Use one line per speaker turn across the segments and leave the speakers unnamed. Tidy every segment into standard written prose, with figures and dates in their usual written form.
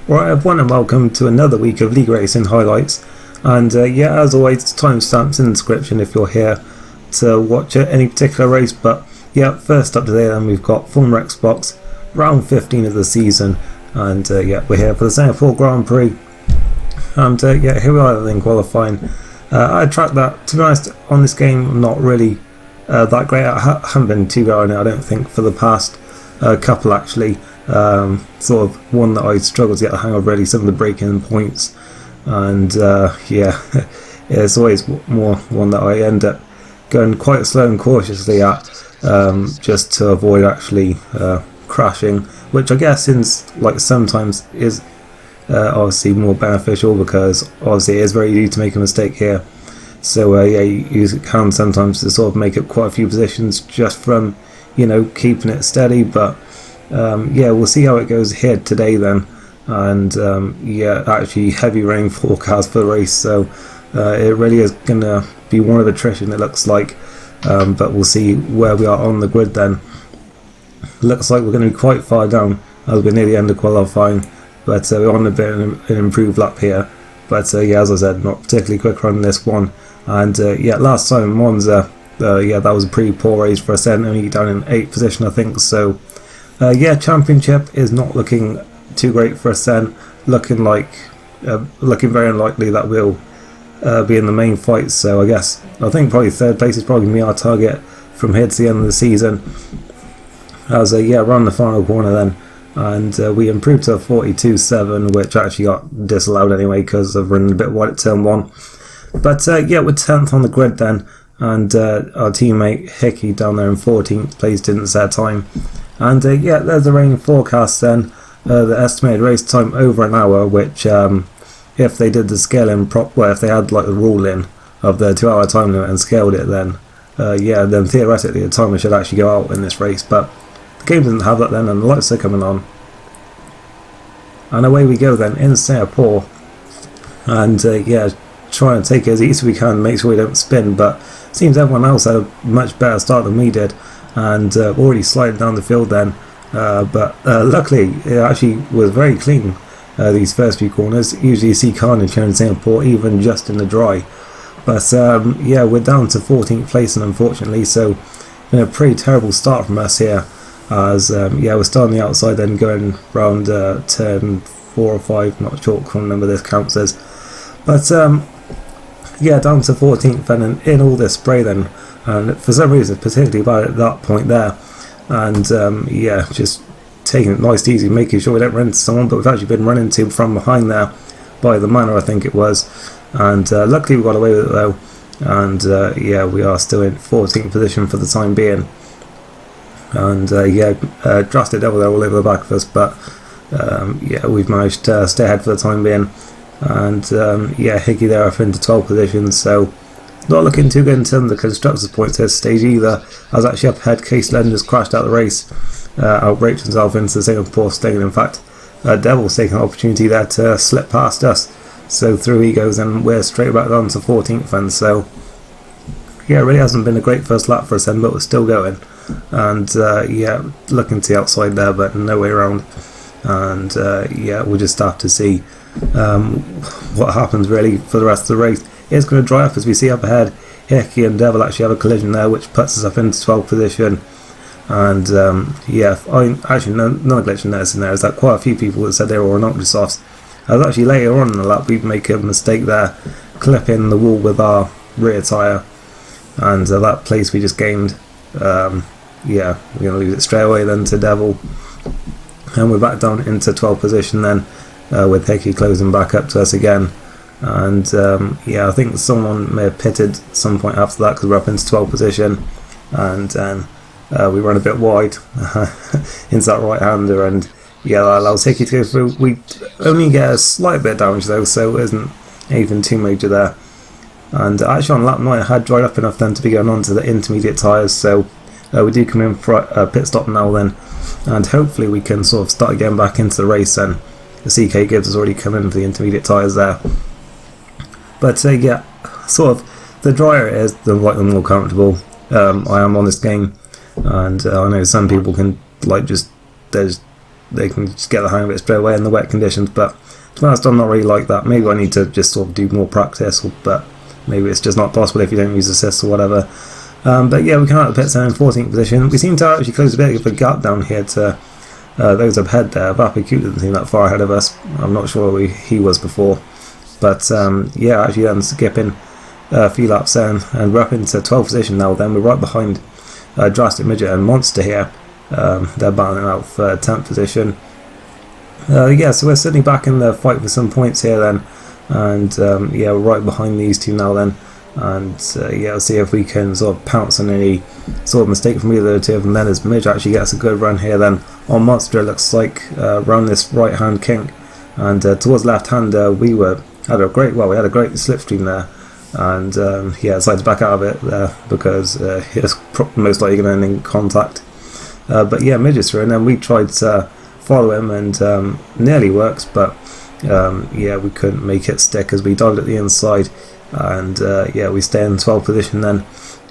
Right, everyone, and welcome to another week of League Racing highlights. And as always, timestamps in the description if you're here to watch any particular race. But first up today, then we've got Formula Xbox, round 15 of the season, and we're here for the Singapore Grand Prix. And here we are in qualifying. I tracked that, to be honest, on this game, I'm not really that great. I haven't been too good on it, I don't think, for the past couple actually. Sort of one that I struggle to get the hang of, really, some of the breaking points, and it's always more one that I end up going quite slow and cautiously at, just to avoid actually crashing, which I guess sometimes is obviously more beneficial, because obviously it is very easy to make a mistake here. So you can sometimes to sort of make up quite a few positions just from keeping it steady. But we'll see how it goes here today then. And actually heavy rain forecast for the race, so it really is going to be one of attrition, it looks like. But we'll see where we are on the grid then. Looks like we're going to be quite far down as we're near the end of qualifying, but we're on a bit of an improved lap here. But as I said, not particularly quick run this one. And last time in Monza, that was a pretty poor race for Ascent, only down in 8th position, I think. So championship is not looking too great for Ascent, looking very unlikely that we'll be in the main fight. So I think probably 3rd place is probably going to be our target from here to the end of the season. As we're on the final corner then, and we improved to 42.7, which actually got disallowed anyway because of running a bit wide at turn 1. But we're 10th on the grid then, and our teammate Hickey down there in 14th place didn't set time. And there's the rain forecast then. The estimated race time over an hour, which if they did the scaling if they had the rule in of the 2 hour time limit and scaled it, then then theoretically the timer should actually go out in this race. But the game doesn't have that then, and the lights are coming on. And away we go then in Singapore. And trying to take it as easy as we can, make sure we don't spin. But it seems everyone else had a much better start than we did, and already sliding down the field then. But luckily it actually was very clean, these first few corners. Usually you see carnage here in Singapore, even just in the dry. But we're down to 14th place, and unfortunately, so been a pretty terrible start from us here. As we're starting the outside, then going round turn 4 or 5, not sure, can't remember this counts as. But down to 14th, and in all this spray then, and for some reason particularly bad at that point there. And just taking it nice and easy, making sure we don't run into someone, but we've actually been run into from behind there by the Manor, I think it was. And luckily we got away with it though, and we are still in 14th position for the time being. And Drastic Devil there all over the back of us, but we've managed to stay ahead for the time being. And Hickey there up into 12th position, so not looking too good in terms of the constructors' points this stage either. I was actually up ahead. Case Len just crashed out the race, outbraked himself into the Singapore sting. In fact, Devil's taking an opportunity there to slip past us, so through he goes, and we're straight back down to 14th. And so it really hasn't been a great first lap for us then, but we're still going. And looking to the outside there, but no way around. And we'll just have to see what happens really for the rest of the race. It's going to dry up as we see up ahead. Hickey and Devil actually have a collision there, which puts us up into 12th position. And actually another glitch in there is that quite a few people that said they were on Octosofts. As actually later on in the lap we make a mistake there, clipping the wall with our rear tyre, and that place we just gained. We're going to lose it straight away then to Devil, and we're back down into 12th position then, with Hickey closing back up to us again. And I think someone may have pitted at some point after that, because we're up into 12th position, and then we run a bit wide into that right hander, and that allows Hickey to go through. We only get a slight bit of damage though, so it isn't anything too major there. And actually on lap 9 I had dried up enough then to be going on to the intermediate tyres, so we do come in for a pit stop now then, and hopefully we can sort of start getting back into the race then. The CK Gibbs has already come in for the intermediate tyres there. But sort of the drier it is, the more comfortable I am on this game. And I know some people can they're just they can just get the hang of it straight away in the wet conditions. But to be honest, I'm not really like that. Maybe I need to just sort of do more practice, but maybe it's just not possible if you don't use assists or whatever. But yeah, we come out of the pits in 14th position. We seem to actually close a bit of a gap down here to those up ahead there. Vapid didn't seem that far ahead of us. I'm not sure where he was before. But yeah, actually then skipping a few laps then, and we're up into 12th position now. Then we're right behind Drastic Midget and Monster here. They're battling out for 10th position. Yeah, so we're sitting back in the fight for some points here then. And yeah, we're right behind these two now then. And yeah, we'll see if we can sort of pounce on any sort of mistake from either of the two of them then, as Midge actually gets a good run here then on Monster, it looks like, around this right hand kink. And towards left hand we had a great slipstream there. And yeah, decided to back out of it there because he was most likely going to end in contact. But yeah, Midge is through, and then we tried to follow him, and nearly works, but yeah, we couldn't make it stick as we dived at the inside. And yeah, we stay in 12th position then.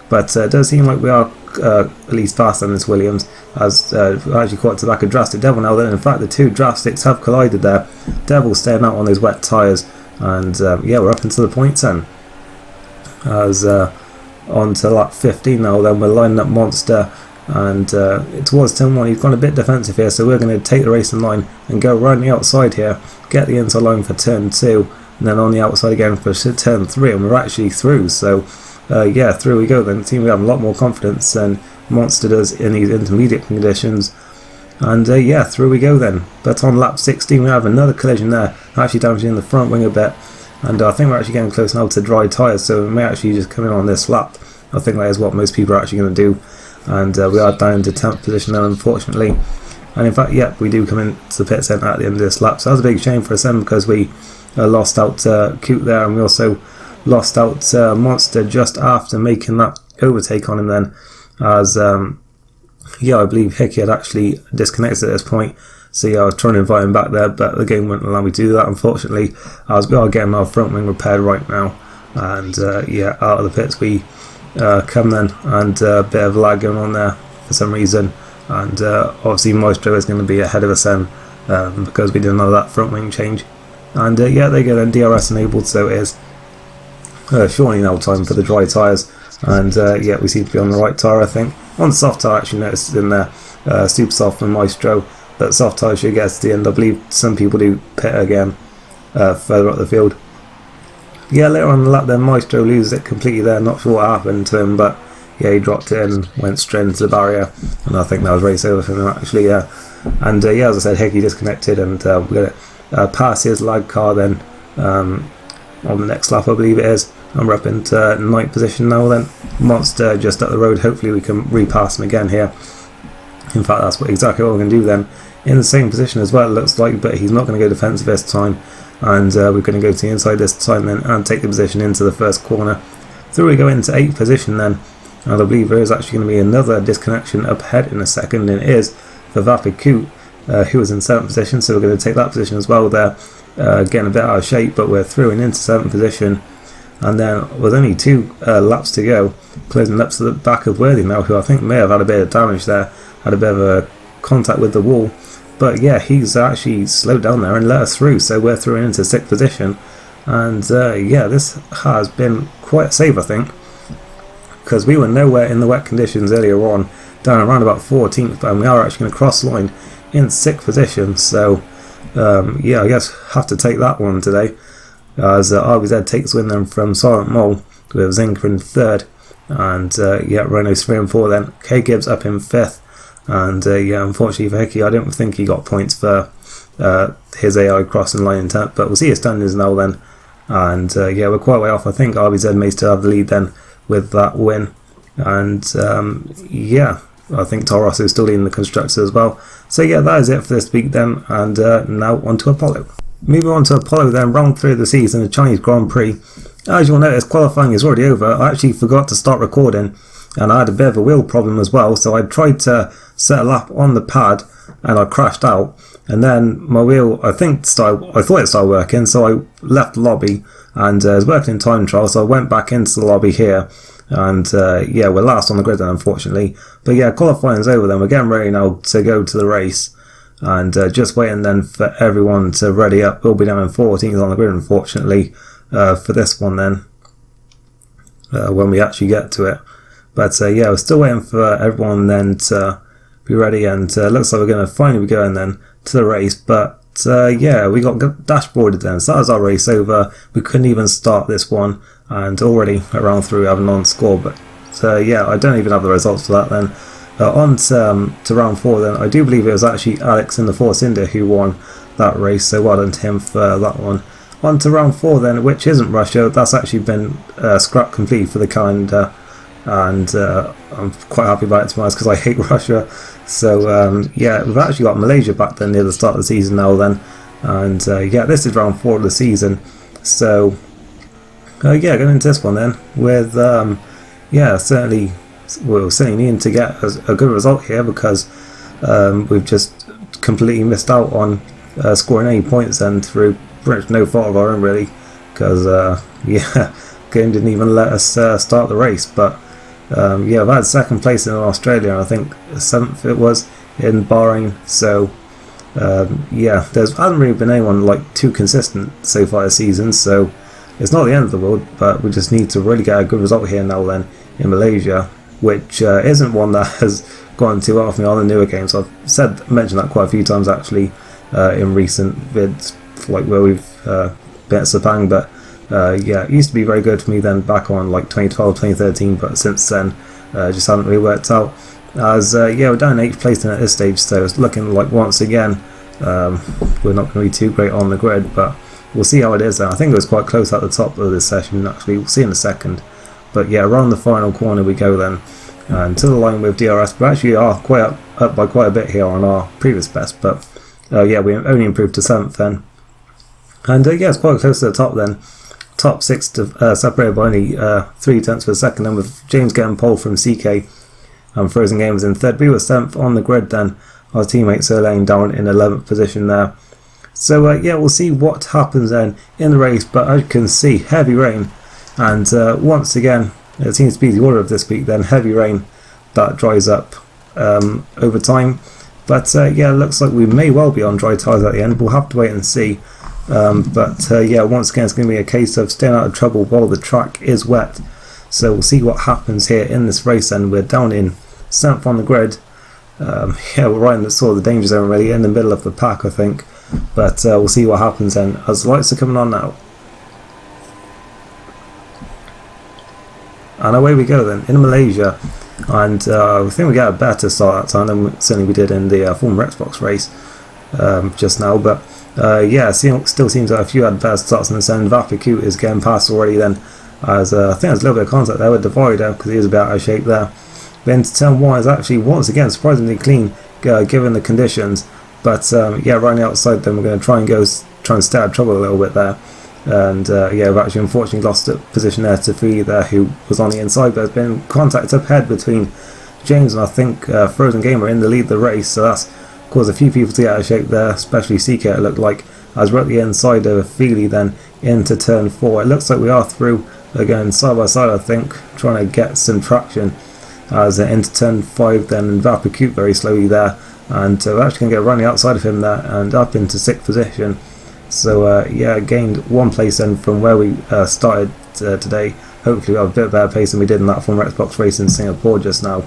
But it does seem like we are at least faster than this Williams, as actually quite to the back of Drastic Devil now. Then in fact the two Drastics have collided there. Devil staying out on those wet tyres, and yeah, we're up into the points then. As on to lap 15 now, then we're lining up Monster, and towards turn 1 he's gone a bit defensive here, so we're going to take the racing line and go right on the outside here, get the inside line for turn 2, and then on the outside again for turn 3, and we're actually through. So yeah, through we go then. It seems we have a lot more confidence than Monster does in these intermediate conditions. And yeah, through we go then. But on lap 16 we have another collision there, actually damaging the front wing a bit. And I think we're actually getting close now to dry tyres, so we may actually just come in on this lap. I think that is what most people are actually going to do. And we are down to 10th position now, unfortunately. And in fact, yeah, we do come into the pit centre at the end of this lap. So that was a big shame for us then, because we lost out Coot there, and we also lost out Monster just after making that overtake on him then. As yeah, I believe Hickey had actually disconnected at this point. So yeah, I was trying to invite him back there, but the game wouldn't allow me to do that, unfortunately, as we are getting our front wing repaired right now. And yeah, out of the pits we come then, and a bit of lag going on there for some reason. And obviously Maestro is going to be ahead of us then, because we didn't have that front wing change. And yeah, there you go then, DRS enabled, so it is surely now time for the dry tyres. And yeah, we seem to be on the right tyre, I think. On the soft tyre, I actually noticed in there, super soft and Maestro. But soft tyre should get to the end. I believe some people do pit again further up the field. Yeah, later on in the lap then Maestro loses it completely there. Not sure what happened to him, but yeah, he dropped it and went straight into the barrier. And I think that was race over for him actually, yeah. And yeah, as I said, Hickey disconnected, and we're going to pass his lag car then on the next lap, I believe it is. And we're up into 9th position now then. Monster just up the road. Hopefully we can repass him again here. In fact, that's exactly what we're going to do then. In the same position as well, it looks like, but he's not going to go defensive this time. And we're going to go to the inside this time then and take the position into the first corner. Through we go into 8th position then. And I believe there is actually going to be another disconnection up ahead in a second, and it is for Vapid Coot, who was in 7th position, so we're going to take that position as well there. Getting a bit out of shape, but we're through and into 7th position. And then with only 2 laps to go, closing up to the back of Worthy now, who I think may have had a bit of damage there, had a bit of a contact with the wall. But yeah, he's actually slowed down there and let us through, so we're through and into 6th position. And yeah, this has been quite a save, I think, because we were nowhere in the wet conditions earlier on, down around about 14th, and we are actually going to cross the line in 6th position. So yeah, I guess have to take that one today, as RBZ takes win then from Silent Mole with Zinker in 3rd, and yeah, Renault's 3 and 4 then. K Gibbs up in 5th, and yeah, unfortunately for Hickey, I don't think he got points for his AI crossing line intent, but we'll see his standings now then. And yeah, we're quite way off. I think RBZ may still have the lead then with that win. And yeah, I think Taurus is still leading the constructors as well. So yeah, that is it for this week then, and now on to Apollo. Moving on to Apollo then, round 3 of the season, the Chinese Grand Prix. As you'll notice, qualifying is already over. I actually forgot to start recording, and I had a bit of a wheel problem as well, so I tried to set a lap on the pad and I crashed out, and then my wheel, I thought it started working, so I left the lobby, and it was working in time trial, so I went back into the lobby here, and yeah, we're last on the grid then, unfortunately. But yeah, qualifying is over then, we're getting ready now to go to the race. and just waiting then for everyone to ready up. We'll be down in 14th on the grid, unfortunately, for this one then, when we actually get to it. But yeah, we're still waiting for everyone then to be ready, and looks like we're going to finally be going then to the race. But yeah, we got dashboarded then, so that was our race over. We couldn't even start this one, and already around through have a non-score. But yeah, I don't even have the results for that then. On to round 4 then. I do believe it was actually Alex in the Force India who won that race, so well done to him for that one. On to round 4 then, which isn't Russia. That's actually been scrapped completely for the calendar, and I'm quite happy about it, to be honest, because I hate Russia. So yeah, we've actually got Malaysia back then near the start of the season now then, and yeah, this is round 4 of the season. So yeah, going into this one then with yeah, certainly we're certainly needing to get a good result here, because we've just completely missed out on scoring any points then through pretty much no fault of our own, really, because yeah, game didn't even let us start the race. But yeah, I've had 2nd place in Australia, and I think 7th it was in Bahrain. So yeah, there hasn't really been anyone like too consistent so far this season, so it's not the end of the world, but we just need to really get a good result here now then in Malaysia, which isn't one that has gone too well for me on the newer games. So I've mentioned that quite a few times actually in recent vids, like where we've been at Sepang. But yeah, it used to be very good for me then back on like 2012, 2013, but since then just haven't really worked out. As yeah, we're down in 8th place then at this stage, so it's looking like once again we're not going to be too great on the grid, but we'll see how it is then. I think it was quite close at the top of this session actually, we'll see in a second. But yeah, around the final corner we go then, and to the line with DRS. We actually are quite up by quite a bit here on our previous best, but yeah, we only improved to 7th then. And yeah, it's quite close to the top then. Top 6 to, separated by only 3 tenths per second, and with James getting pole from CK, and Frozen Games in 3rd. We were 7th on the grid then, our teammate Sirlane down in 11th position there. So yeah, we'll see what happens then in the race. But as you can see, heavy rain, and once again it seems to be the order of this week then, heavy rain that dries up over time. But yeah, it looks like we may well be on dry tyres at the end. We'll have to wait and see. But yeah, once again it's going to be a case of staying out of trouble while the track is wet. So we'll see what happens here in this race, and we're down in 7th on the grid. Yeah, we're right in the sort of the danger zone, really, in the middle of the pack, I think. But we'll see what happens then as the lights are coming on now. And away we go then in Malaysia, and I think we get a better start that time than certainly we did in the former Xbox race just now. But yeah, still seems like a few had better starts in this end. Vapikut is getting past already then, as I think there's a little bit of contact there with Divider, because he is a bit out of shape there. But into turn 1 is actually once again surprisingly clean given the conditions. But yeah, right on the outside then we're going to try and stay out of trouble a little bit there. And yeah, we've actually unfortunately lost a position there to Fee there, who was on the inside. There's been contact up ahead between James and I think Frozen Gamer in the lead of the race, so that's caused a few people to get out of shape there, especially CK it looked like, as we're at the inside of Feely then into turn 4. It looks like we are through again side by side, I think, trying to get some traction as into turn 5 then, and Vapikut very slowly there, and we're actually going to get running outside of him there and up into 6th position. So yeah, gained 1 place then from where we started today. Hopefully we have a bit better pace than we did in that former Xbox race in Singapore just now.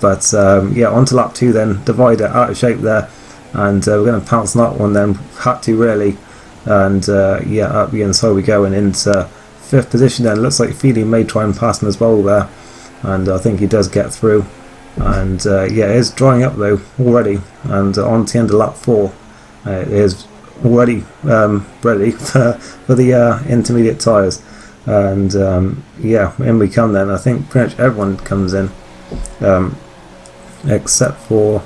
But yeah, on to lap 2 then. Divider out of shape there, and we're going to pounce on that one then. Had to really, and yeah, up the inside we go and into 5th position then. Looks like Feely may try and pass him as well there, and I think he does get through. And yeah, it is drying up though already, and on to the end of lap 4 it is already ready for the intermediate tyres. And yeah, in we come then. I think pretty much everyone comes in except for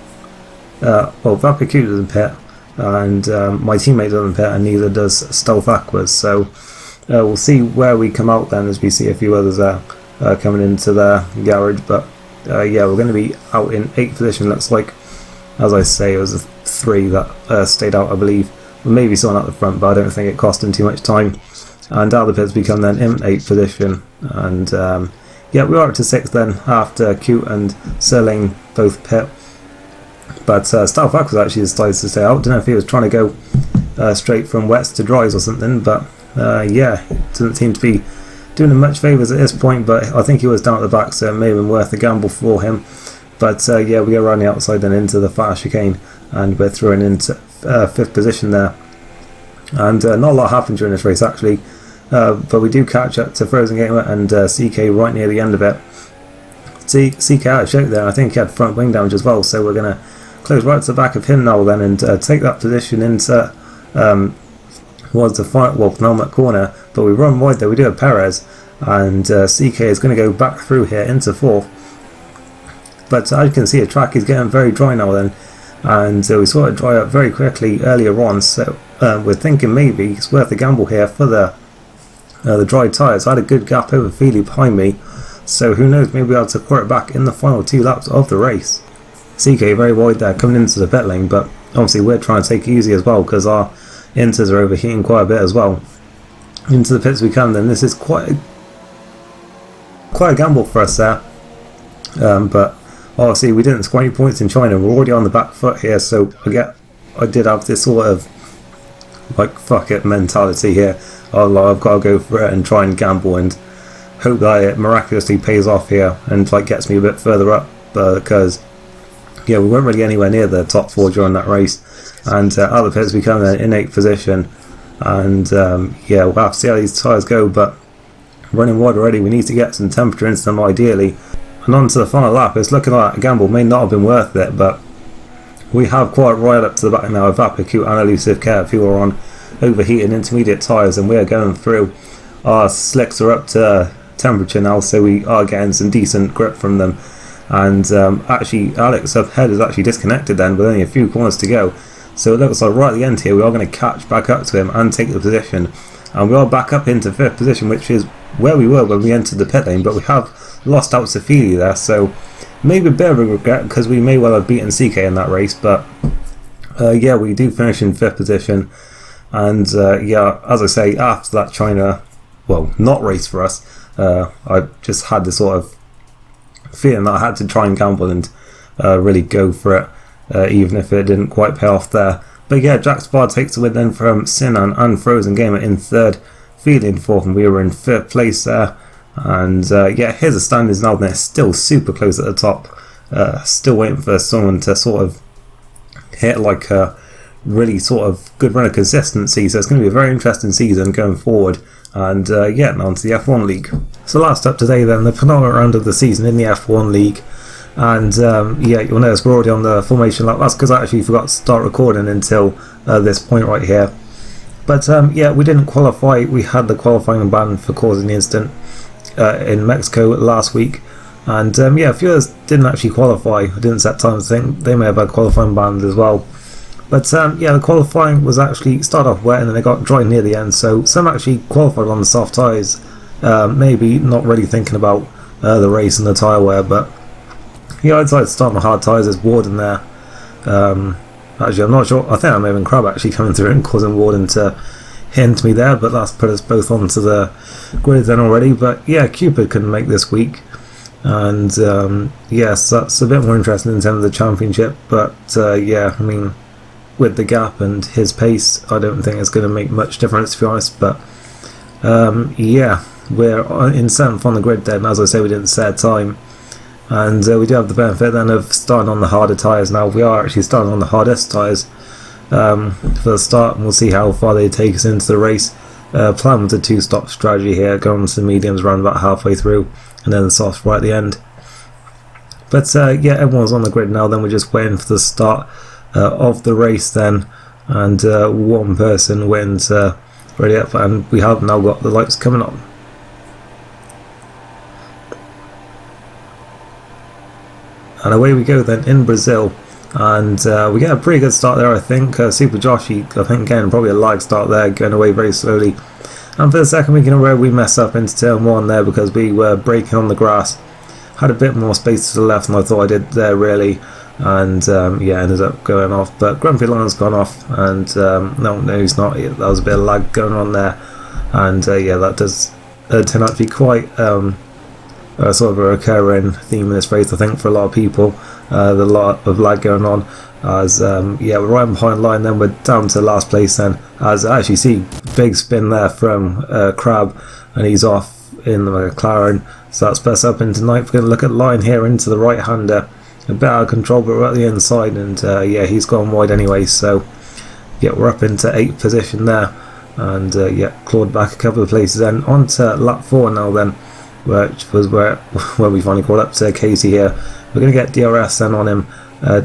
well, Vapikut doesn't pit, and my teammate doesn't pit, and neither does Stealth Aquas. So we'll see where we come out then, as we see a few others coming into their garage. But yeah, we're going to be out in 8th position, looks like. As I say, it was the 3 that stayed out, I believe. Maybe someone at the front, but I don't think it cost him too much time. And out of the pits we come then in 8th position. And yeah, we are up to 6th then, after Cute and Serling both pit. But Starbuck was actually decided to stay out. Don't know if he was trying to go straight from wets to dries or something, but yeah, it doesn't seem to be doing him much favours at this point, but I think he was down at the back, so it may have been worth a gamble for him. But yeah, we go around the outside then into the far chicane, and we're throwing into 5th position there. And not a lot happened during this race actually, but we do catch up to Frozen Gamer and CK right near the end of it. CK out of shape there, I think he had front wing damage as well, so we're going to close right to the back of him now then, and take that position into was the fight, well, penultimate corner, but we run wide there. We do have Perez, and CK is going to go back through here into 4th. But as you can see, the track is getting very dry now then, and we saw it dry up very quickly earlier on, so we're thinking maybe it's worth a gamble here for the dry tyres. I had a good gap over Feely behind me, so who knows, maybe I'll secure it back in the final 2 laps of the race. CK very wide there coming into the pit lane, but obviously we're trying to take it easy as well because our inters are overheating quite a bit as well. Into the pits we come then. This is quite a gamble for us there, but obviously we didn't score any points in China. We're already on the back foot here, so I did have this sort of like fuck it mentality here. I've got to go for it and try and gamble and hope that it miraculously pays off here and like gets me a bit further up, because yeah, we weren't really anywhere near the top 4 during that race, and other pits we come in 8th position, and yeah, we'll have to see how these tyres go, but running wide already, we need to get some temperature into them ideally. And on to the final lap. It's looking like a gamble may not have been worth it, but we have quite right up to the back now with Vapacute and Elusive Care, who are on overheating intermediate tyres, and we are going through. Our slicks are up to temperature now, so we are getting some decent grip from them. And actually Alex up ahead is actually disconnected then with only a few corners to go, so it looks like right at the end here we are going to catch back up to him and take the position, and we are back up into 5th position, which is where we were when we entered the pit lane, but we have lost out to Feely there, so maybe a bit of a regret because we may well have beaten CK in that race, but yeah, we do finish in 5th position. And yeah, as I say, after that China, well, not race for us, I just had this sort of feeling that I had to try and gamble and really go for it, even if it didn't quite pay off there. But yeah, Jack Spar takes the win then from Sinan and Frozen Gamer in 3rd, Feely in 4th, and we were in 5th place there. And yeah, here's the standings now. They're still super close at the top, still waiting for someone to sort of hit like a really sort of good run of consistency, so it's going to be a very interesting season going forward. And yeah, now on to the F1 League. So last up today then, the penultimate round of the season in the F1 League, and yeah, you'll notice we're already on the formation lap. That's because I actually forgot to start recording until this point right here. But yeah, we didn't qualify. We had the qualifying ban for causing the incident in Mexico last week, and yeah, a few others didn't actually qualify. I didn't set times. I think they may have had qualifying bans as well. But yeah, the qualifying was actually started off wet and then it got dry near the end, so some actually qualified on the soft tyres, maybe not really thinking about the race and the tyre wear. But yeah, I decided to start my hard tyres. There's Warden there. Actually, I'm not sure. I think I may have been Crab actually coming through and causing Warden to hint me there, but that's put us both onto the grid then already. But yeah, Cupid couldn't make this week, and yes, that's a bit more interesting in terms of the championship. But yeah, I mean, with the gap and his pace, I don't think it's going to make much difference, to be honest. But yeah, we're in 7th on the grid then. As I say, we didn't set a time, and we do have the benefit then of starting on the harder tyres now. We are actually starting on the hardest tyres for the start, and we'll see how far they take us into the race. Plan with the 2-stop strategy here, going to the mediums around about halfway through, and then the softs right at the end. But yeah, everyone's on the grid now. Then we're just waiting for the start of the race then, and one person wins ready up, and we have now got the lights coming on. And away we go then in Brazil, and we get a pretty good start there, I think. Super Joshi, I think, again, probably a lag start there, going away very slowly. And for the second week in a row, we mess up into turn 1 there because we were braking on the grass. Had a bit more space to the left than I thought I did there, really. And yeah, ended up going off. But Grumpy Lion's gone off, and no, he's not. There was a bit of lag going on there. And yeah, that does turn out to be quite sort of a recurring theme in this race, I think, for a lot of people. There's a lot of lag going on, as yeah, we're right behind line, then we're down to last place then, as I actually see big spin there from Crab, and he's off in the McLaren, so that's best up into ninth. We're going to look at line here into the right hander, a bit out of control, but we're at the inside, and yeah, he's gone wide anyway, so yeah, we're up into 8th position there, and yeah, clawed back a couple of places then, on to lap 4 now then, which was where we finally caught up to Casey here. We're going to get DRS then on him,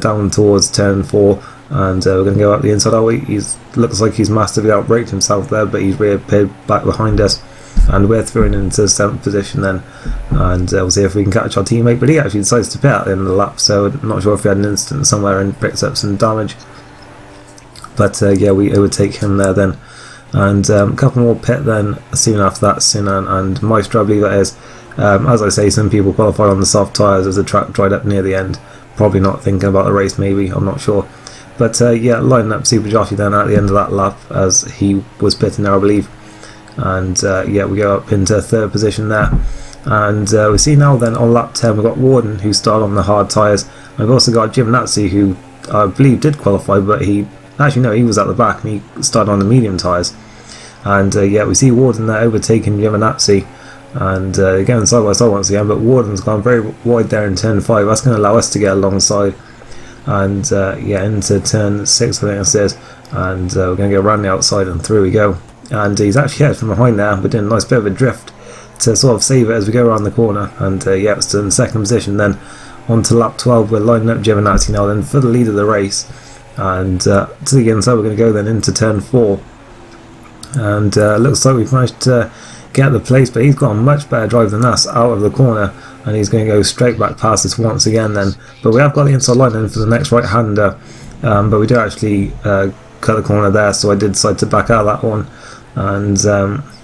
down towards turn 4, and we're going to go up the inside. Oh, he looks like he's massively outbraked himself there, but he's reappeared back behind us, and we're thrown into 7th position then, and we'll see if we can catch our teammate, but he actually decides to pit at the end of the lap, so I'm not sure if he had an incident somewhere and picked up some damage, but yeah, we overtake him there then, and a couple more pit then soon after that, Sinan and Maestro, I believe that is. As I say, some people qualified on the soft tyres as the track dried up near the end, probably not thinking about the race maybe, I'm not sure. But yeah, lining up Super Jockey then at the end of that lap, as he was pitting there I believe. And yeah, we go up into 3rd position there. And we see now then on lap 10 we've got Warden, who started on the hard tyres. We've also got Giovinazzi, who I believe did qualify, but he was at the back and he started on the medium tyres. And yeah, we see Warden there overtaking Giovinazzi, and again side by side once again, but Warden's gone very wide there in turn 5. That's going to allow us to get alongside, and yeah, into turn 6 I think this is, and we're going to go around the outside and through we go. And he's actually hit from behind there, but doing a nice bit of a drift to sort of save it as we go around the corner, and yeah, it's in 2nd position then. On to lap 12, we're lining up Giovinazzi now then for the lead of the race, and to the inside we're going to go then into turn 4, and looks like we've managed to get the place, but he's got a much better drive than us out of the corner, and he's going to go straight back past us once again then. But we have got the inside line in for the next right hander, but we do actually cut the corner there, so I did decide to back out of that one, and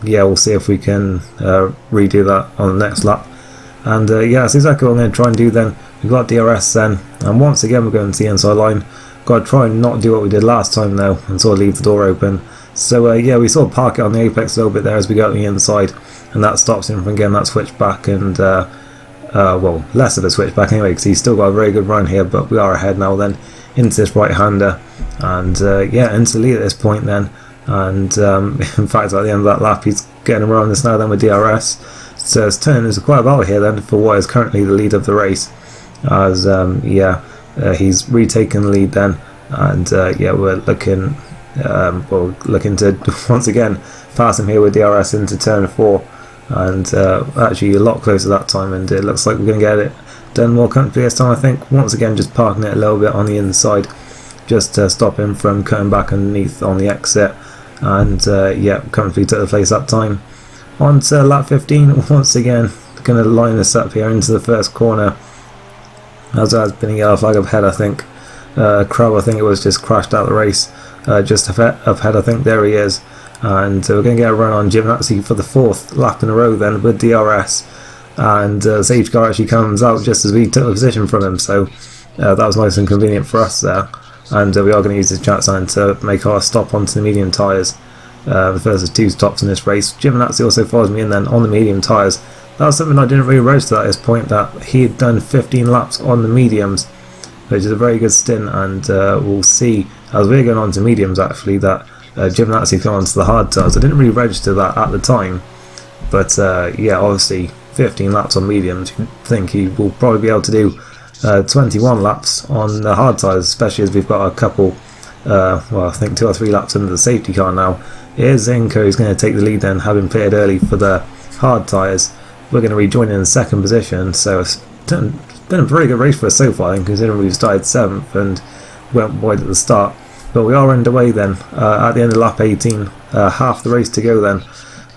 yeah, we'll see if we can redo that on the next lap. And yeah, that's exactly what I'm going to try and do then. We've got DRS then, and once again we're going to the inside line. Got to try and not do what we did last time though, and sort of leave the door open. So yeah, we sort of park it on the apex a little bit there as we go on the inside, and that stops him from getting that switchback, and well, less of a switchback anyway, because he's still got a very good run here, but we are ahead now then into this right hander, and yeah, into the lead at this point then, and in fact at the end of that lap he's getting around us now then with DRS, so it's turning quite a battle here then for what is currently the lead of the race, as yeah, he's retaken the lead then, and yeah, we're looking to once again pass him here with DRS into turn 4, and actually a lot closer that time, and it looks like we're going to get it done more comfortably this time I think. Once again just parking it a little bit on the inside just to stop him from cutting back underneath on the exit, and yeah, comfortably took the place that time. On to lap 15, once again going to line this up here into the first corner, as there has been a yellow flag up ahead I think. Crab I think it was just crashed out the race, just up ahead I think, there he is, and we're going to get a run on Giovinazzi for the 4th lap in a row then with DRS, and safety car actually comes out just as we took the position from him, so that was nice and convenient for us there, and we are going to use this chance then to make our stop onto the medium tyres, the first of 2 stops in this race. Giovinazzi also follows me in then on the medium tyres. That was something I didn't really register at this point, that he had done 15 laps on the mediums, which is a very good stint, and we'll see as we're going on to mediums actually that Giovinazzi fell onto the hard tyres. I didn't really register that at the time, but yeah, obviously 15 laps on mediums, you think he will probably be able to do 21 laps on the hard tyres, especially as we've got a couple, well I think 2 or 3 laps under the safety car now. Here's Zinko who's going to take the lead then, having pitted early for the hard tyres. We're going to rejoin in 2nd position, so it's been a pretty good race for us so far, considering we've started 7th and went wide at the start. But we are underway then, at the end of lap 18, half the race to go then,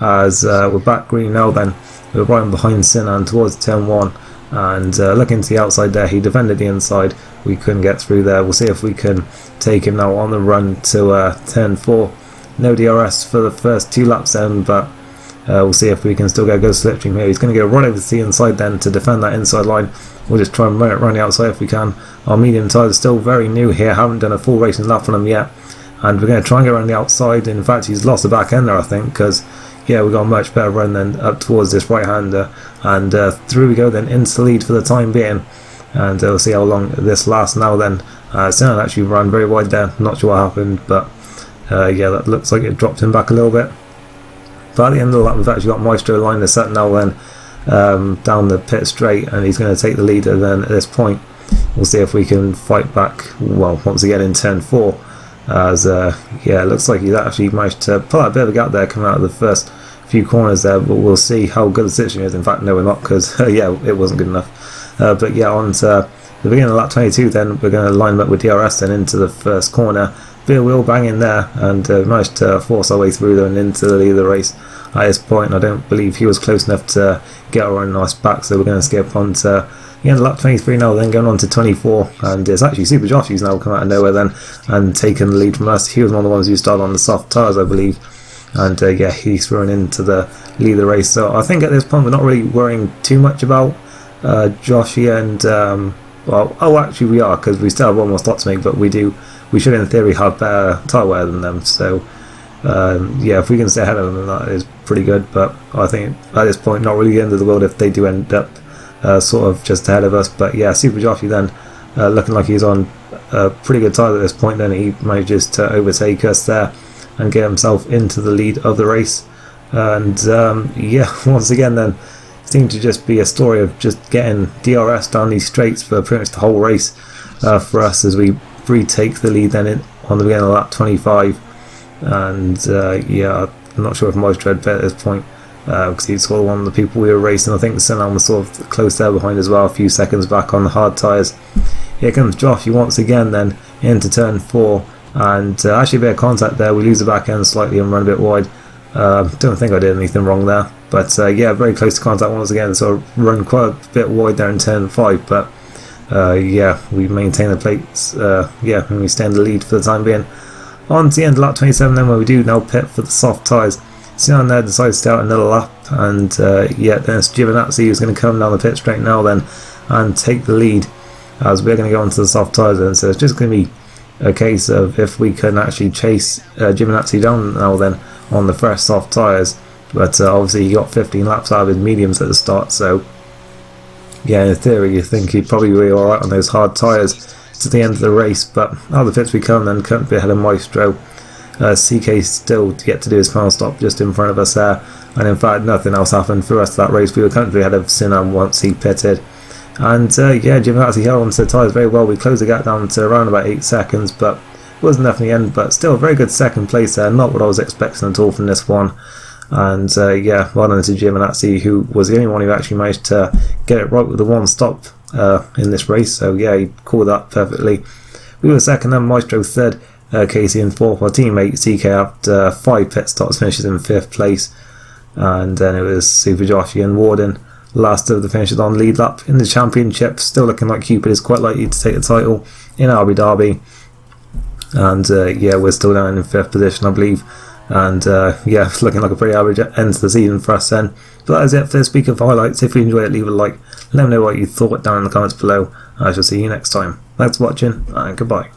as we're back green now then. We're right behind Sinan towards turn 1, and looking to the outside there, he defended the inside, we couldn't get through there. We'll see if we can take him now on the run to turn 4. No DRS for the first 2 laps then, but we'll see if we can still get a good slipstream here. He's going to go right over to the inside then to defend that inside line. We'll just try and run it around the outside if we can. Our medium tyres are still very new here, haven't done a full racing lap on them yet, and we're going to try and get around the outside. In fact, he's lost the back end there, I think, because yeah, we got a much better run than up towards this right-hander, and through we go then into the lead for the time being, and we'll see how long this lasts now then. Sinan actually ran very wide there, not sure what happened, but yeah, that looks like it dropped him back a little bit. But at the end of that, we've actually got Maestro line this set now then, down the pit straight, and he's going to take the leader then at this point. We'll see if we can fight back, well, once again in turn 4, as yeah, it looks like he's actually managed to pull out a bit of a gap there coming out of the first few corners there, but we'll see how good the situation is. In fact, no, we're not, because yeah, it wasn't good enough. But yeah, on to the beginning of lap 22 then, we're going to line up with DRS then into the first corner. Bit of wheel banging there, and managed to force our way through there and into the lead of the race. At this point, I don't believe he was close enough to get our own nice back, so we're going to skip on to the end of lap 23 now, then going on to 24, and it's actually Super Josh who's now come out of nowhere then and taken the lead from us. He was one of the ones who started on the soft tyres, I believe, and yeah, he's thrown into the lead of the race. So I think at this point we're not really worrying too much about Joshy and well, oh, actually we are, because we still have one more slot to make, but we should in theory have better tyre wear than them. So yeah, if we can stay ahead of them, that is pretty good. But I think at this point, not really the end of the world if they do end up sort of just ahead of us. But yeah, Super Jockey then looking like he's on a pretty good tyre at this point. Then he manages to overtake us there and get himself into the lead of the race. And yeah, once again then, it seemed to just be a story of just getting DRS down these straights for pretty much the whole race for us, as we retake the lead then on the beginning of lap 25. And yeah, I'm not sure if Maestro had bet at this point, because he's sort of one of the people we were racing. I think Sinan was sort of close there behind as well, a few seconds back on the hard tyres. Here comes Josh once again then into turn 4, and actually a bit of contact there. We lose the back end slightly and run a bit wide. Don't think I did anything wrong there, but yeah, very close to contact once again, so run quite a bit wide there in turn 5, but yeah, we maintain the plates, yeah, and we stay in the lead for the time being. On to the end of lap 27 then, where we do now pit for the soft tyres. Sinan there decides to stay out another lap, and yeah, then it's Giovinazzi who's going to come down the pit straight now then and take the lead, as we're going to go onto the soft tyres then. So it's just going to be a case of if we can actually chase Giovinazzi down now then on the fresh soft tyres. But obviously he got 15 laps out of his mediums at the start, so yeah, in theory you think he'd probably be alright on those hard tyres to the end of the race. But out of the pits we come then, couldn't be ahead of Maestro. CK still to get to do his final stop just in front of us there, and in fact nothing else happened for the rest of that race. We were currently ahead of Sinan once he pitted, and yeah, Giovinazzi held onto the tyres very well. We closed the gap down to around about 8 seconds, but wasn't enough in the end. But still a very good second place there, not what I was expecting at all from this one. And yeah, well done to Giovinazzi, who was the only one who actually managed to get it right with the one stop in this race. So yeah, he called that perfectly. We were second, then Maestro third, Casey in fourth. Our teammate CK after 5 pit stops finishes in 5th place, and then it was Super Joshi and Warden last of the finishes on lead lap in the championship. Still looking like Cupid is quite likely to take the title in Abu Dhabi, and yeah, we're still down in 5th position, I believe. And yeah, it's looking like a pretty average end to the season for us then. But that is it for this week of highlights. If you enjoyed it, leave a like, let me know what you thought down in the comments below. I shall see you next time. Thanks for watching, and goodbye.